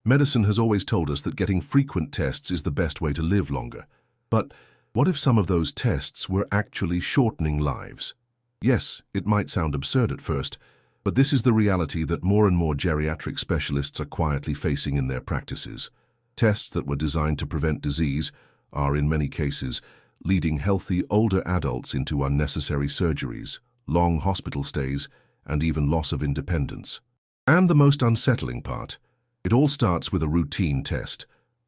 Medicine has always told us that getting frequent tests is the best way to live longer. But what if some of those tests were actually shortening lives? Yes, it might sound absurd at first, but this is the reality that more and more geriatric specialists are quietly facing in their practices. Tests that were designed to prevent disease are, in many cases, leading healthy older adults into unnecessary surgeries, long hospital stays, and even loss of independence. And the most unsettling part, it all starts with a routine test,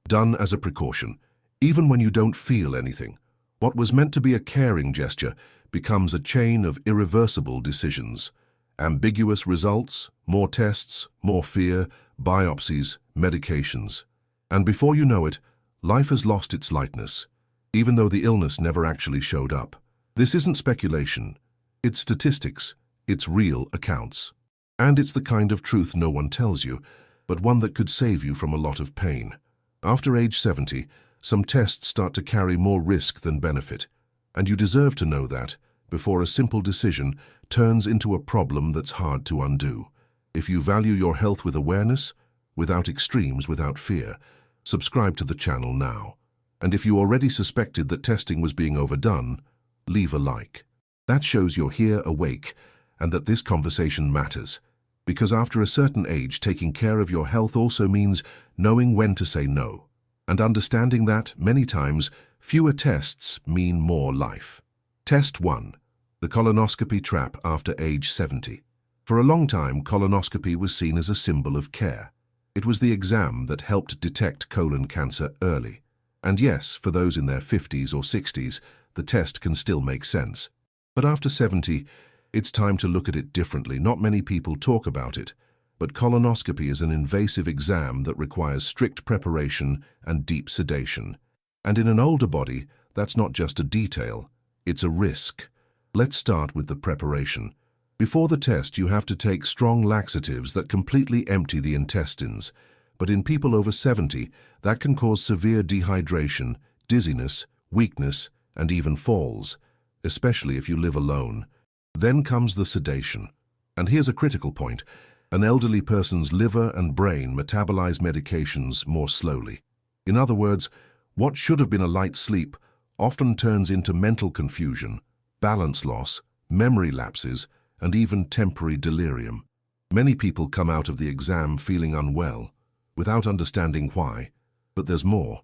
done as a precaution, even when you don't feel anything. What was meant to be a caring gesture becomes a chain of irreversible decisions. Ambiguous results, more tests, more fear, biopsies, medications. And before you know it, life has lost its lightness, even though the illness never actually showed up. This isn't speculation. It's statistics. It's real accounts. And it's the kind of truth no one tells you, but one that could save you from a lot of pain. After age 70, some tests start to carry more risk than benefit, and you deserve to know that before a simple decision turns into a problem that's hard to undo. If you value your health with awareness, without extremes, without fear, subscribe to the channel now. And if you already suspected that testing was being overdone, leave a like. That shows you're here, awake, and that this conversation matters. Because after a certain age, taking care of your health also means knowing when to say no, and understanding that, many times, fewer tests mean more life. Test 1. The colonoscopy trap after age 70. For a long time, colonoscopy was seen as a symbol of care. It was the exam that helped detect colon cancer early. And yes, for those in their 50s or 60s, the test can still make sense. But after 70, it's time to look at it differently. Not many people talk about it, but colonoscopy is an invasive exam that requires strict preparation and deep sedation. And in an older body, that's not just a detail, it's a risk. Let's start with the preparation. Before the test, you have to take strong laxatives that completely empty the intestines. But in people over 70, that can cause severe dehydration, dizziness, weakness, and even falls, especially if you live alone. Then comes the sedation. And here's a critical point. An elderly person's liver and brain metabolize medications more slowly. In other words, what should have been a light sleep often turns into mental confusion, balance loss, memory lapses, and even temporary delirium. Many people come out of the exam feeling unwell, without understanding why. But there's more.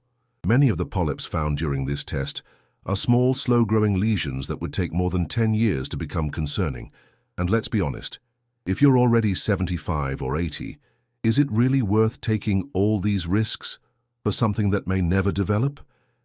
Many of the polyps found during this test are small, slow-growing lesions that would take more than 10 years to become concerning. And let's be honest, if you're already 75 or 80, is it really worth taking all these risks for something that may never develop?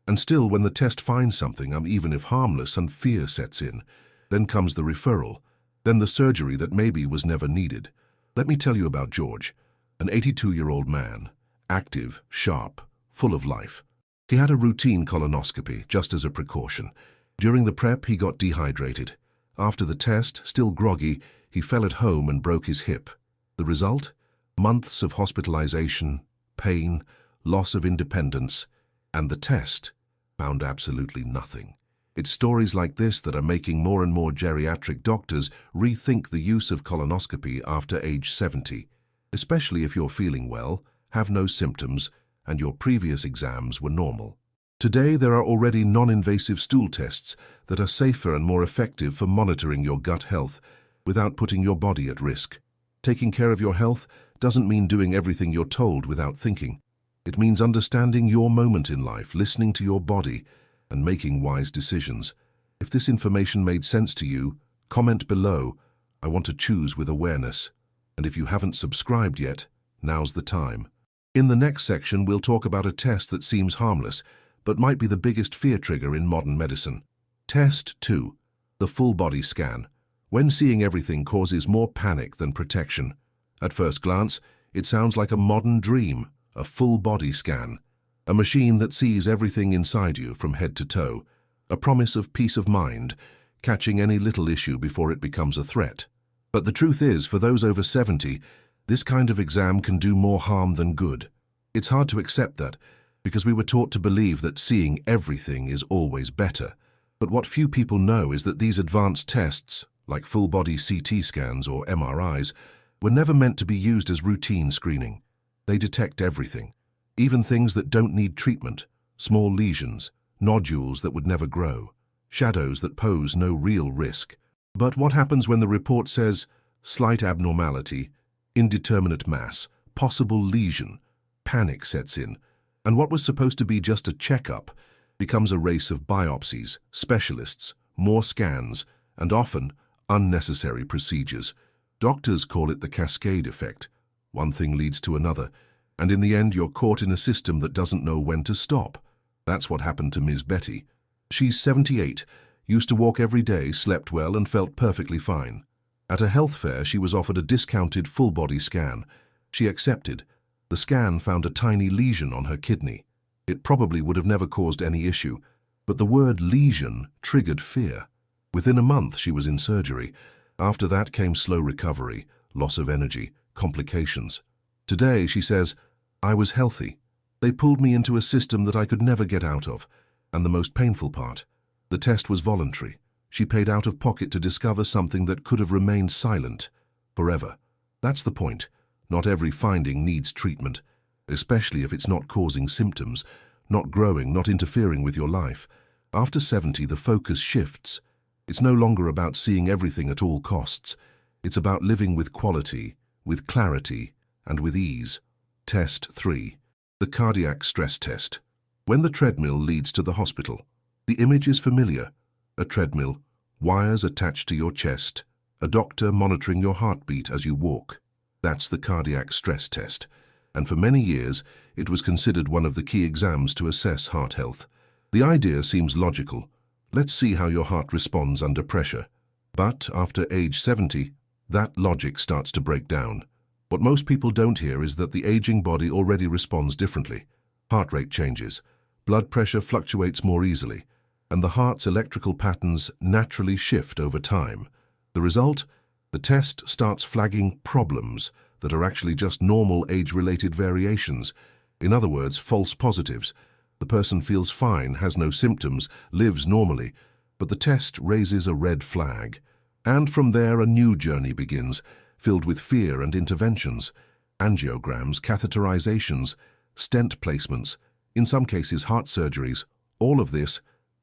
And still, when the test finds something, even if harmless, and fear sets in, then comes the referral, then the surgery that maybe was never needed. Let me tell you about George, an 82-year-old man, active, sharp, full of life. He had a routine colonoscopy, just as a precaution. During the prep, he got dehydrated. After the test, still groggy, he fell at home and broke his hip. The result? Months of hospitalization, pain, loss of independence, and the test found absolutely nothing. It's stories like this that are making more and more geriatric doctors rethink the use of colonoscopy after age 70, especially if you're feeling well, have no symptoms, and your previous exams were normal. Today, there are already non-invasive stool tests that are safer and more effective for monitoring your gut health without putting your body at risk. Taking care of your health doesn't mean doing everything you're told without thinking. It means understanding your moment in life, listening to your body, and making wise decisions. If this information made sense to you, comment below. I want to choose with awareness. And if you haven't subscribed yet, now's the time. In the next section, we'll talk about a test that seems harmless, but might be the biggest fear trigger in modern medicine. Test 2. The full body scan. When seeing everything causes more panic than protection. At first glance, it sounds like a modern dream, a full body scan. A machine that sees everything inside you from head to toe. A promise of peace of mind, catching any little issue before it becomes a threat. But the truth is, for those over 70, this kind of exam can do more harm than good. It's hard to accept that, because we were taught to believe that seeing everything is always better. But what few people know is that these advanced tests, like full-body CT scans or MRIs, were never meant to be used as routine screening. They detect everything, even things that don't need treatment, small lesions, nodules that would never grow, shadows that pose no real risk. But what happens when the report says slight abnormality, indeterminate mass, possible lesion? Panic sets in, and what was supposed to be just a checkup becomes a race of biopsies, specialists, more scans, and often unnecessary procedures. Doctors call it the cascade effect. One thing leads to another, and in the end you're caught in a system that doesn't know when to stop. That's what happened to Ms. Betty. She's 78, used to walk every day, slept well, and felt perfectly fine. At a health fair, she was offered a discounted full-body scan. She accepted. The scan found a tiny lesion on her kidney. It probably would have never caused any issue, but the word lesion triggered fear. Within a month, she was in surgery. After that came slow recovery, loss of energy, complications. Today, she says, I was healthy. They pulled me into a system that I could never get out of. And the most painful part, the test was voluntary. She paid out of pocket to discover something that could have remained silent forever. That's the point. Not every finding needs treatment, especially if it's not causing symptoms, not growing, not interfering with your life. After 70, the focus shifts. It's no longer about seeing everything at all costs. It's about living with quality, with clarity, and with ease. Test 3. The cardiac stress test. When the treadmill leads to the hospital, the image is familiar. A treadmill, wires attached to your chest, a doctor monitoring your heartbeat as you walk. That's the cardiac stress test. And for many years, it was considered one of the key exams to assess heart health. The idea seems logical. Let's see how your heart responds under pressure. But after age 70, that logic starts to break down. What most people don't hear is that the aging body already responds differently. Heart rate changes, blood pressure fluctuates more easily, and the heart's electrical patterns naturally shift over time. The result? The test starts flagging problems that are actually just normal age-related variations. In other words, false positives. The person feels fine, has no symptoms, lives normally, but the test raises a red flag. And from there a new journey begins, filled with fear and interventions, angiograms, catheterizations, stent placements, in some cases heart surgeries, all of this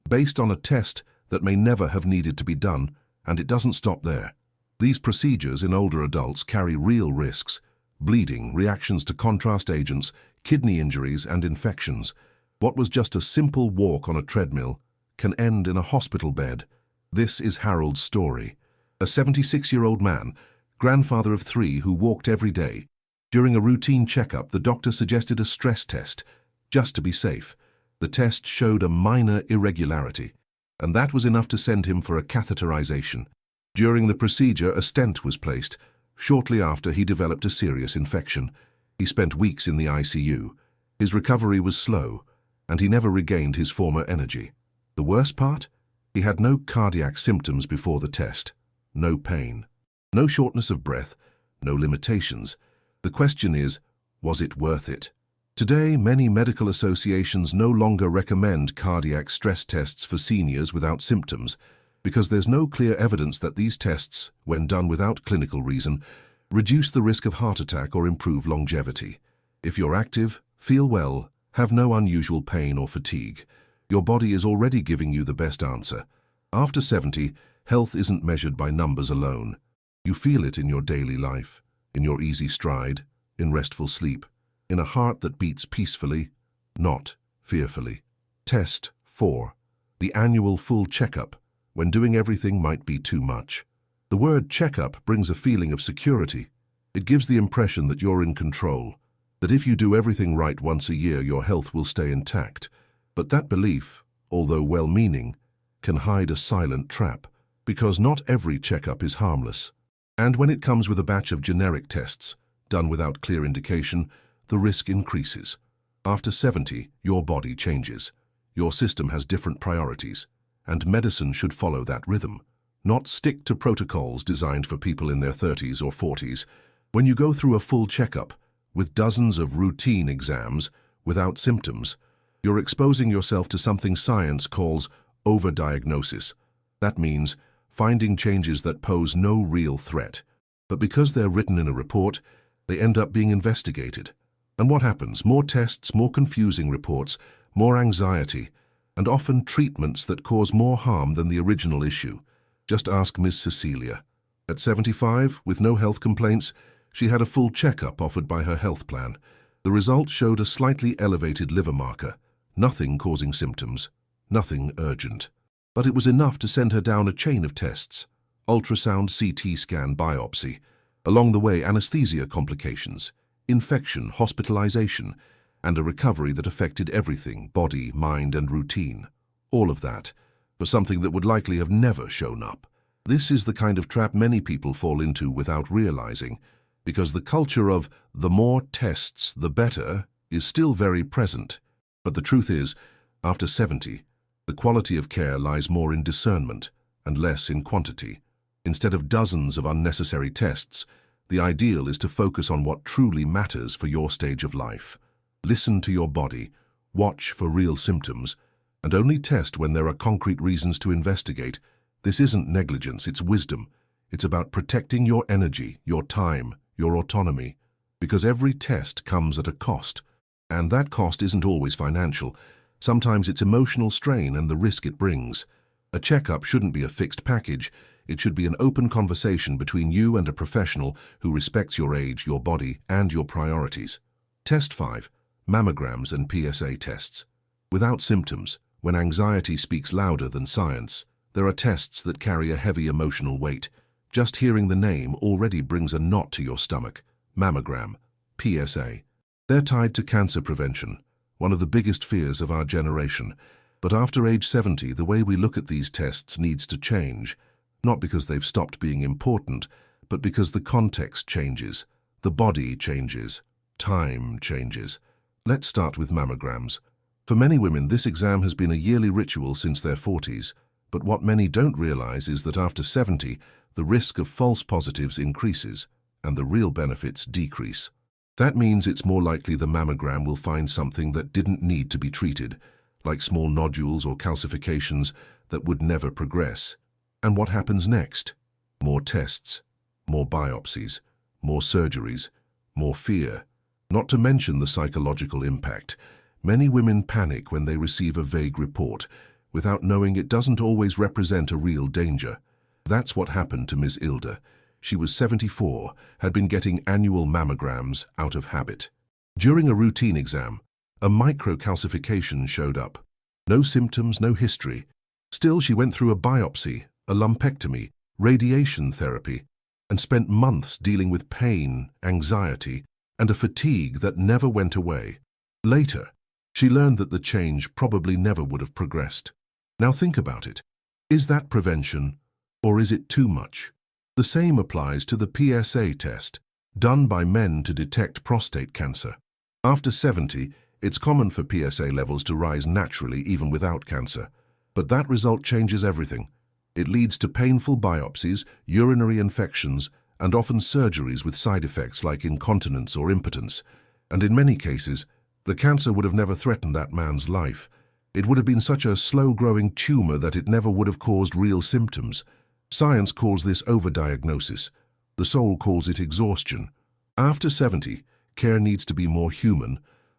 based on a test that may never have needed to be done, and it doesn't stop there. These procedures in older adults carry real risks: bleeding, reactions to contrast agents, kidney injuries, and infections. What was just a simple walk on a treadmill can end in a hospital bed. This is Harold's story. A 76-year-old man, grandfather of 3 who walked every day. During a routine checkup, the doctor suggested a stress test, just to be safe. The test showed a minor irregularity, and that was enough to send him for a catheterization. During the procedure, a stent was placed. Shortly after, he developed a serious infection. He spent weeks in the ICU. His recovery was slow, and he never regained his former energy. The worst part? He had no cardiac symptoms before the test. No pain. No shortness of breath. No limitations. The question is, was it worth it? Today, many medical associations no longer recommend cardiac stress tests for seniors without symptoms, because there's no clear evidence that these tests, when done without clinical reason, reduce the risk of heart attack or improve longevity. If you're active, feel well, have no unusual pain or fatigue, your body is already giving you the best answer. After 70, health isn't measured by numbers alone. You feel it in your daily life, in your easy stride, in restful sleep, in a heart that beats peacefully, not fearfully. Test 4. The annual full checkup, when doing everything might be too much. The word checkup brings a feeling of security. It gives the impression that you're in control, that if you do everything right once a year, your health will stay intact. But that belief, although well-meaning, can hide a silent trap, because not every checkup is harmless. And when it comes with a batch of generic tests, done without clear indication, the risk increases. After 70, your body changes. Your system has different priorities, and medicine should follow that rhythm, not stick to protocols designed for people in their 30s or 40s. When you go through a full checkup, with dozens of routine exams, without symptoms, you're exposing yourself to something science calls overdiagnosis. That means finding changes that pose no real threat. But because they're written in a report, they end up being investigated. And what happens? More tests, more confusing reports, more anxiety, and often treatments that cause more harm than the original issue. Just ask Miss Cecilia. At 75, with no health complaints, she had a full checkup offered by her health plan. The results showed a slightly elevated liver marker, nothing causing symptoms, nothing urgent. But it was enough to send her down a chain of tests: ultrasound, CT scan, biopsy. Along the way, anesthesia complications, infection, hospitalization, and a recovery that affected everything: body, mind, and routine. All of that for something that would likely have never shown up. This is the kind of trap many people fall into without realizing, because the culture of the more tests, the better is still very present. But the truth is, after 70, the quality of care lies more in discernment and less in quantity. Instead of dozens of unnecessary tests, the ideal is to focus on what truly matters for your stage of life. Listen to your body, watch for real symptoms, and only test when there are concrete reasons to investigate. This isn't negligence, it's wisdom. It's about protecting your energy, your time, your autonomy, because every test comes at a cost. And that cost isn't always financial. Sometimes it's emotional strain and the risk it brings. A checkup shouldn't be a fixed package. It should be an open conversation between you and a professional who respects your age, your body, and your priorities. Test 5. Mammograms and PSA tests. Without symptoms, when anxiety speaks louder than science, there are tests that carry a heavy emotional weight. Just hearing the name already brings a knot to your stomach. Mammogram, PSA. They're tied to cancer prevention, one of the biggest fears of our generation. But after age 70, the way we look at these tests needs to change. Not because they've stopped being important, but because the context changes, the body changes, time changes. Let's start with mammograms. For many women, this exam has been a yearly ritual since their 40s, but what many don't realize is that after 70, the risk of false positives increases, and the real benefits decrease. That means it's more likely the mammogram will find something that didn't need to be treated, like small nodules or calcifications that would never progress. And what happens next? More tests, more biopsies, more surgeries, more fear. Not to mention the psychological impact. Many women panic when they receive a vague report, without knowing it doesn't always represent a real danger. That's what happened to Ms. Ilda. She was 74, had been getting annual mammograms out of habit. During a routine exam, a microcalcification showed up. No symptoms, no history. Still, she went through a biopsy, a lumpectomy, radiation therapy, and spent months dealing with pain, anxiety, and a fatigue that never went away. Later, she learned that the change probably never would have progressed. Now think about it. Is that prevention, or is it too much? The same applies to the PSA test, done by men to detect prostate cancer. After 70, it's common for PSA levels to rise naturally even without cancer. But that result changes everything. It leads to painful biopsies, urinary infections, and often surgeries with side effects like incontinence or impotence. And in many cases, the cancer would have never threatened that man's life. It would have been such a slow-growing tumor that it never would have caused real symptoms. Science calls this overdiagnosis. The soul calls it exhaustion. After 70, care needs to be more human,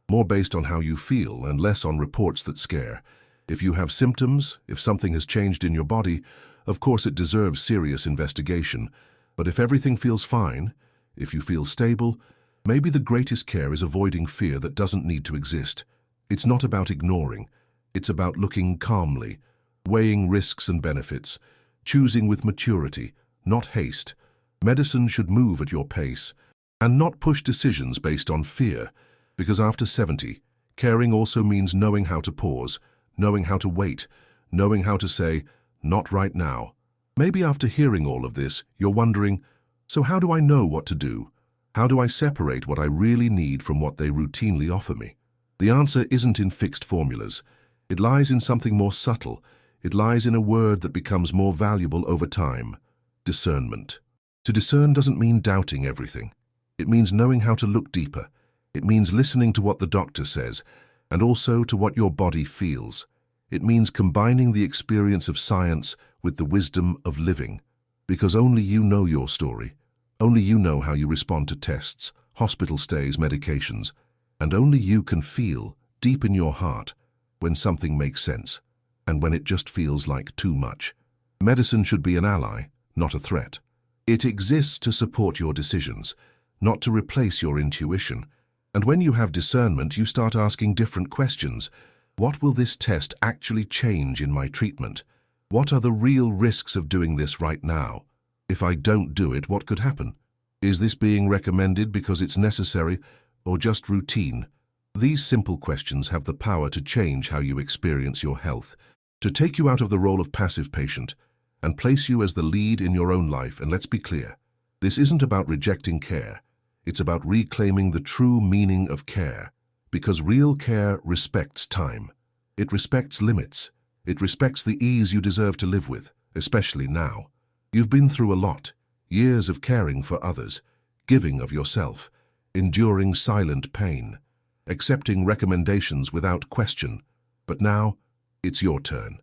more based on how you feel and less on reports that scare. If you have symptoms, if something has changed in your body, of course it deserves serious investigation. But if everything feels fine, if you feel stable, maybe the greatest care is avoiding fear that doesn't need to exist. It's not about ignoring. It's about looking calmly, weighing risks and benefits, choosing with maturity, not haste. Medicine should move at your pace, and not push decisions based on fear, because after 70, caring also means knowing how to pause, knowing how to wait, knowing how to say, not right now. Maybe after hearing all of this, you're wondering, so how do I know what to do? How do I separate what I really need from what they routinely offer me? The answer isn't in fixed formulas. It lies in something more subtle. It lies in a word that becomes more valuable over time: discernment. To discern doesn't mean doubting everything. It means knowing how to look deeper. It means listening to what the doctor says, and also to what your body feels. It means combining the experience of science with the wisdom of living. Because only you know your story. Only you know how you respond to tests, hospital stays, medications. And only you can feel, deep in your heart, when something makes sense, and when it just feels like too much. Medicine should be an ally, not a threat. It exists to support your decisions, not to replace your intuition. And when you have discernment, you start asking different questions. What will this test actually change in my treatment? What are the real risks of doing this right now? If I don't do it, what could happen? Is this being recommended because it's necessary or just routine? These simple questions have the power to change how you experience your health, to take you out of the role of passive patient and place you as the lead in your own life. And let's be clear, this isn't about rejecting care. It's about reclaiming the true meaning of care, because real care respects time. It respects limits. It respects the ease you deserve to live with, especially now. You've been through a lot, years of caring for others, giving of yourself, enduring silent pain, accepting recommendations without question. But now, it's your turn.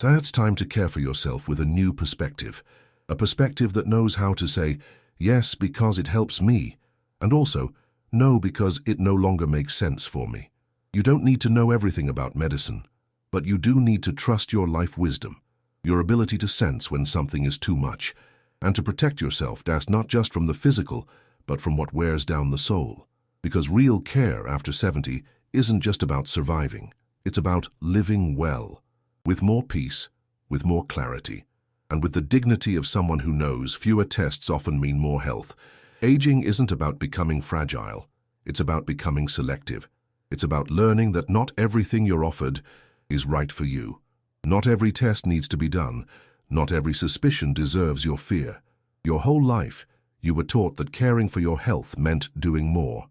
So it's time to care for yourself with a new perspective, a perspective that knows how to say yes because it helps me, and also no because it no longer makes sense for me. You don't need to know everything about medicine, but you do need to trust your life wisdom, your ability to sense when something is too much, and to protect yourself not just from the physical, but from what wears down the soul. Because real care after 70 isn't just about surviving, it's about living well, with more peace, with more clarity, and with the dignity of someone who knows fewer tests often mean more health. Aging isn't about becoming fragile, it's about becoming selective. It's about learning that not everything you're offered is right for you. Not every test needs to be done. Not every suspicion deserves your fear. Your whole life, you were taught that caring for your health meant doing more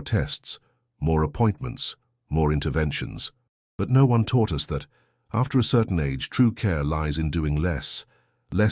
tests, more appointments, more interventions. But no one taught us that, after a certain age, true care lies in doing less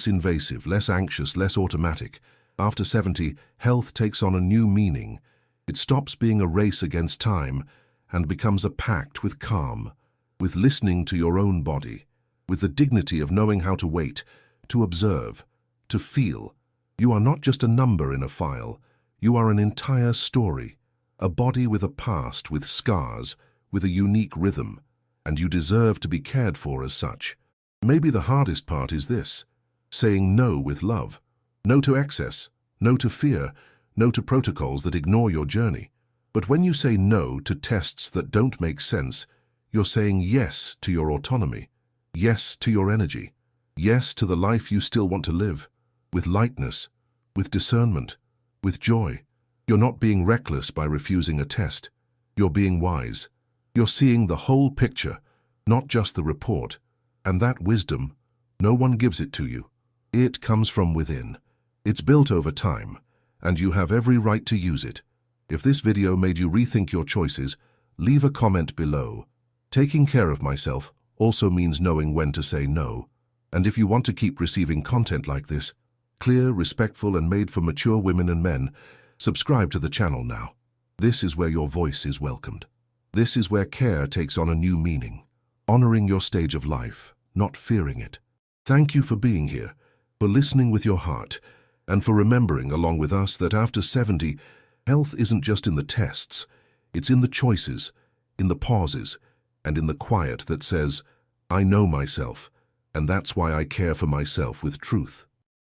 invasive, less anxious, less automatic. After 70, health takes on a new meaning. It stops being a race against time and becomes a pact with calm, with listening to your own body, with the dignity of knowing how to wait, to observe, to feel. You are not just a number in a file. You are an entire story, a body with a past, with scars, with a unique rhythm, and you deserve to be cared for as such. Maybe the hardest part is this: saying no with love. No to excess, no to fear, no to protocols that ignore your journey. But when you say no to tests that don't make sense, you're saying yes to your autonomy, yes to your energy, yes to the life you still want to live, with lightness, with discernment, with joy. You're not being reckless by refusing a test. You're being wise. You're seeing the whole picture, not just the report. And that wisdom, no one gives it to you. It comes from within. It's built over time, and you have every right to use it. If this video made you rethink your choices, leave a comment below. Taking care of myself also means knowing when to say no. And if you want to keep receiving content like this, clear, respectful, and made for mature women and men, subscribe to the channel now. This is where your voice is welcomed. This is where care takes on a new meaning, honoring your stage of life, not fearing it. Thank you for being here, for listening with your heart, and for remembering along with us that after 70, health isn't just in the tests, it's in the choices, in the pauses, and in the quiet that says, I know myself, and that's why I care for myself with truth.